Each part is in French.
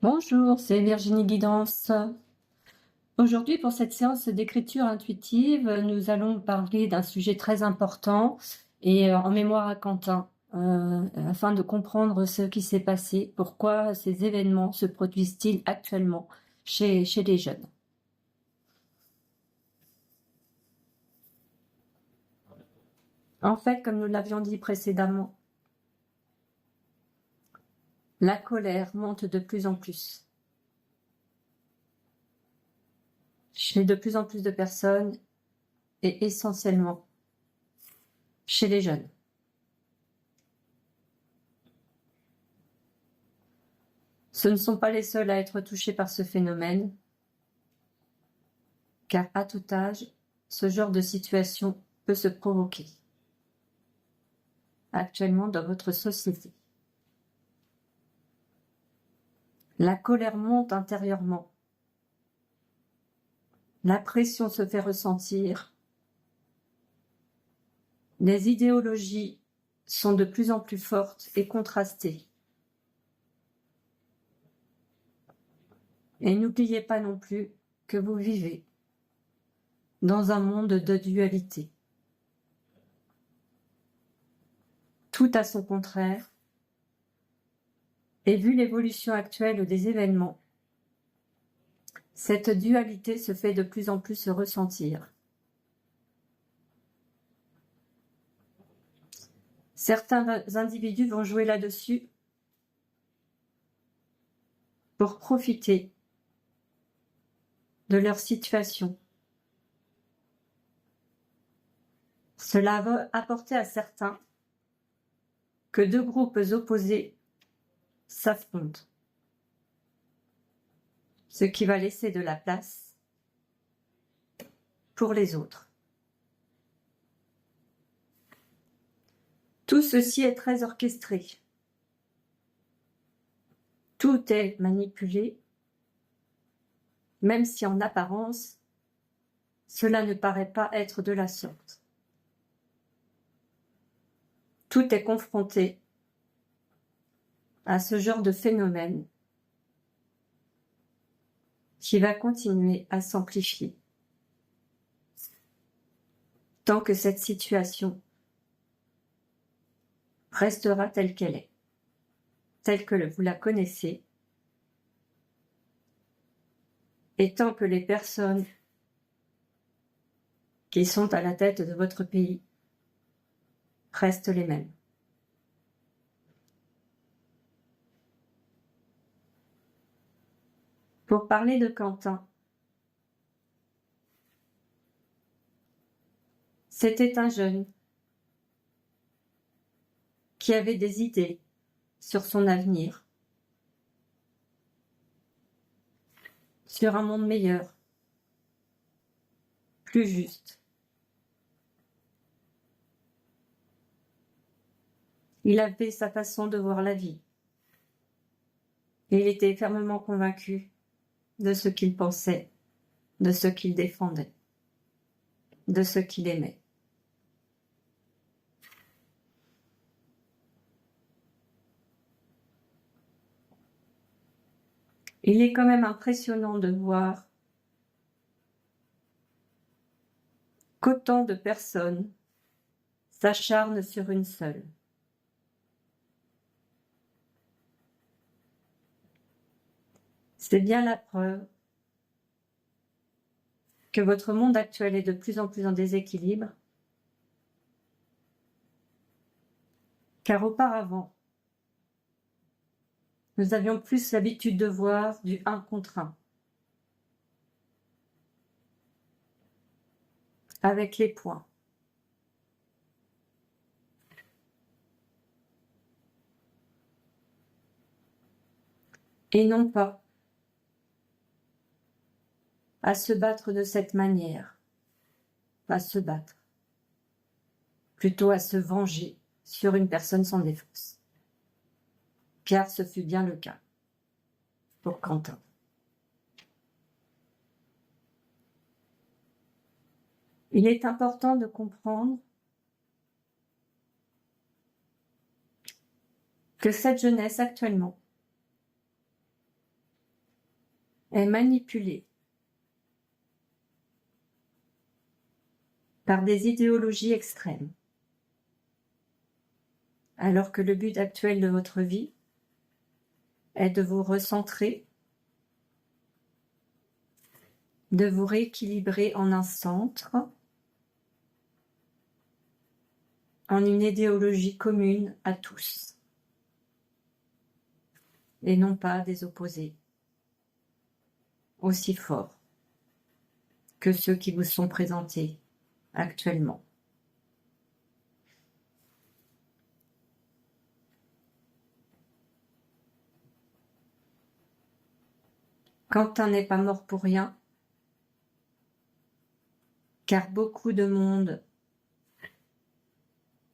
Bonjour, c'est Virginie Guidance. Aujourd'hui, pour cette séance d'écriture intuitive, nous allons parler d'un sujet très important et en mémoire à Quentin, afin de comprendre ce qui s'est passé, pourquoi ces événements se produisent-ils actuellement chez les jeunes. En fait, comme nous l'avions dit précédemment, la colère monte de plus en plus chez de plus en plus de personnes et essentiellement chez les jeunes. Ce ne sont pas les seuls à être touchés par ce phénomène, car à tout âge, ce genre de situation peut se provoquer actuellement dans votre société. La colère monte intérieurement. La pression se fait ressentir. Les idéologies sont de plus en plus fortes et contrastées. Et n'oubliez pas non plus que vous vivez dans un monde de dualité. Tout a son contraire. Et vu l'évolution actuelle des événements, cette dualité se fait de plus en plus ressentir. Certains individus vont jouer là-dessus pour profiter de leur situation. Cela va apporter à certains que deux groupes opposés s'affrontent, ce qui va laisser de la place pour les autres. Tout ceci est très orchestré. Tout est manipulé, même si en apparence, cela ne paraît pas être de la sorte. Tout est confronté à ce genre de phénomène qui va continuer à s'amplifier tant que cette situation restera telle qu'elle est, telle que vous la connaissez, et tant que les personnes qui sont à la tête de votre pays restent les mêmes. Pour parler de Quentin, c'était un jeune qui avait des idées sur son avenir, sur un monde meilleur, plus juste. Il avait sa façon de voir la vie. Et il était fermement convaincu de ce qu'il pensait, de ce qu'il défendait, de ce qu'il aimait. Il est quand même impressionnant de voir qu'autant de personnes s'acharnent sur une seule. C'est bien la preuve que votre monde actuel est de plus en plus en déséquilibre, car auparavant, nous avions plus l'habitude de voir du 1 contre 1, avec les points. Et non pas à se battre de cette manière, à se battre, plutôt à se venger sur une personne sans défense. Car ce fut bien le cas pour Quentin. Il est important de comprendre que cette jeunesse actuellement est manipulé par des idéologies extrêmes, alors que le but actuel de votre vie est de vous recentrer, de vous rééquilibrer en un centre, en une idéologie commune à tous, et non pas des opposés, aussi forts que ceux qui vous sont présentés actuellement. Quentin n'est pas mort pour rien, car beaucoup de monde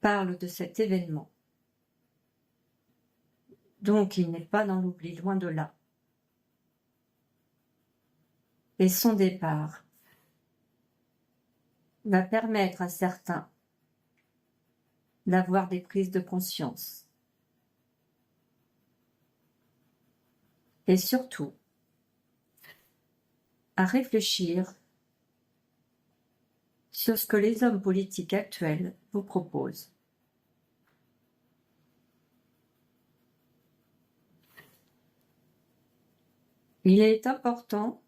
parle de cet événement. Donc il n'est pas dans l'oubli, loin de là. Et son départ va permettre à certains d'avoir des prises de conscience. Et surtout, à réfléchir sur ce que les hommes politiques actuels vous proposent. Il est important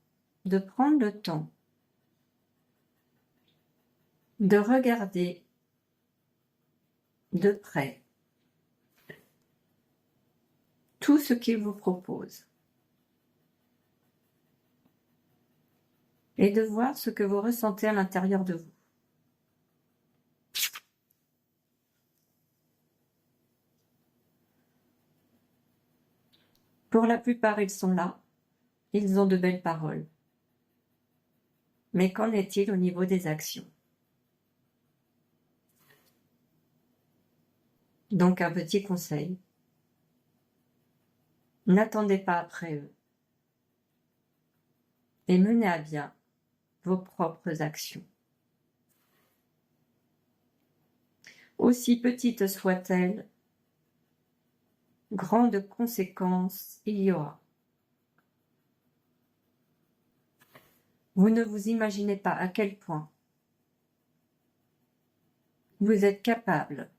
de prendre le temps de regarder de près tout ce qu'ils vous proposent et de voir ce que vous ressentez à l'intérieur de vous. Pour la plupart, ils sont là, ils ont de belles paroles. Mais qu'en est-il au niveau des actions? Donc un petit conseil, n'attendez pas après eux et menez à bien vos propres actions. Aussi petites soient-elles, grandes conséquences il y aura. Vous ne vous imaginez pas à quel point vous êtes capable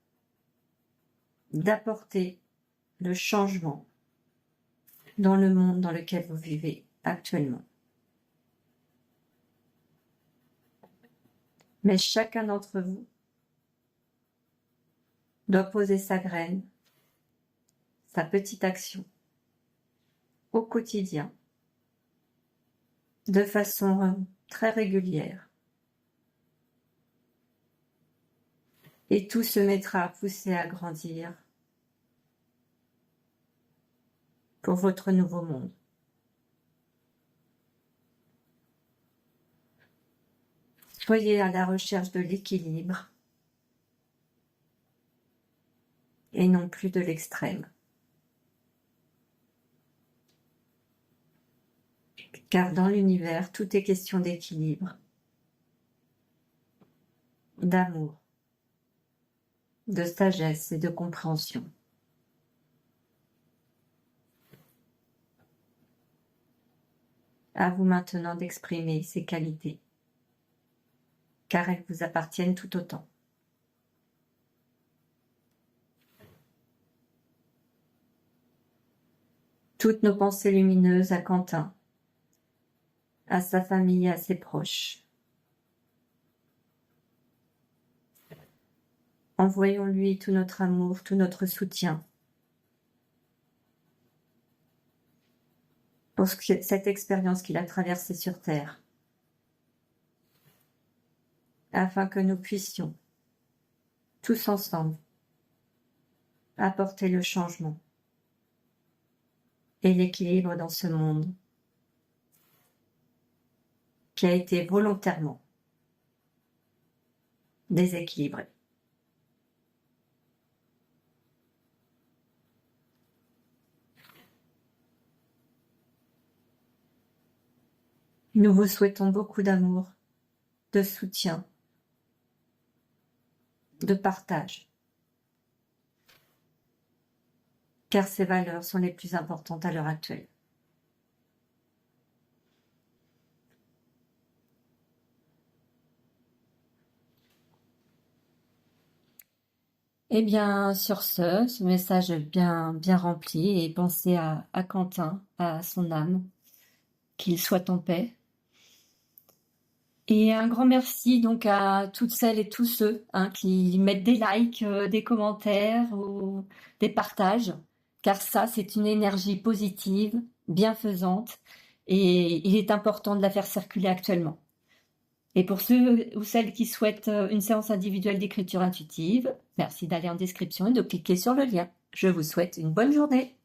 d'apporter le changement dans le monde dans lequel vous vivez actuellement. Mais chacun d'entre vous doit poser sa graine, sa petite action au quotidien, de façon très régulière. Et tout se mettra à pousser à grandir pour votre nouveau monde. Soyez à la recherche de l'équilibre et non plus de l'extrême. Car dans l'univers, tout est question d'équilibre, d'amour, de sagesse et de compréhension. À vous maintenant d'exprimer ces qualités, car elles vous appartiennent tout autant. Toutes nos pensées lumineuses à Quentin, à sa famille et à ses proches. Envoyons-lui tout notre amour, tout notre soutien pour cette expérience qu'il a traversée sur Terre, afin que nous puissions, tous ensemble, apporter le changement et l'équilibre dans ce monde qui a été volontairement déséquilibré. Nous vous souhaitons beaucoup d'amour, de soutien, de partage, car ces valeurs sont les plus importantes à l'heure actuelle. Eh bien, sur ce message bien rempli, et pensez à Quentin, à son âme, qu'il soit en paix. Et un grand merci donc à toutes celles et tous ceux qui mettent des likes, des commentaires ou des partages, car ça, c'est une énergie positive, bienfaisante, et il est important de la faire circuler actuellement. Et pour ceux ou celles qui souhaitent une séance individuelle d'écriture intuitive, merci d'aller en description et de cliquer sur le lien. Je vous souhaite une bonne journée.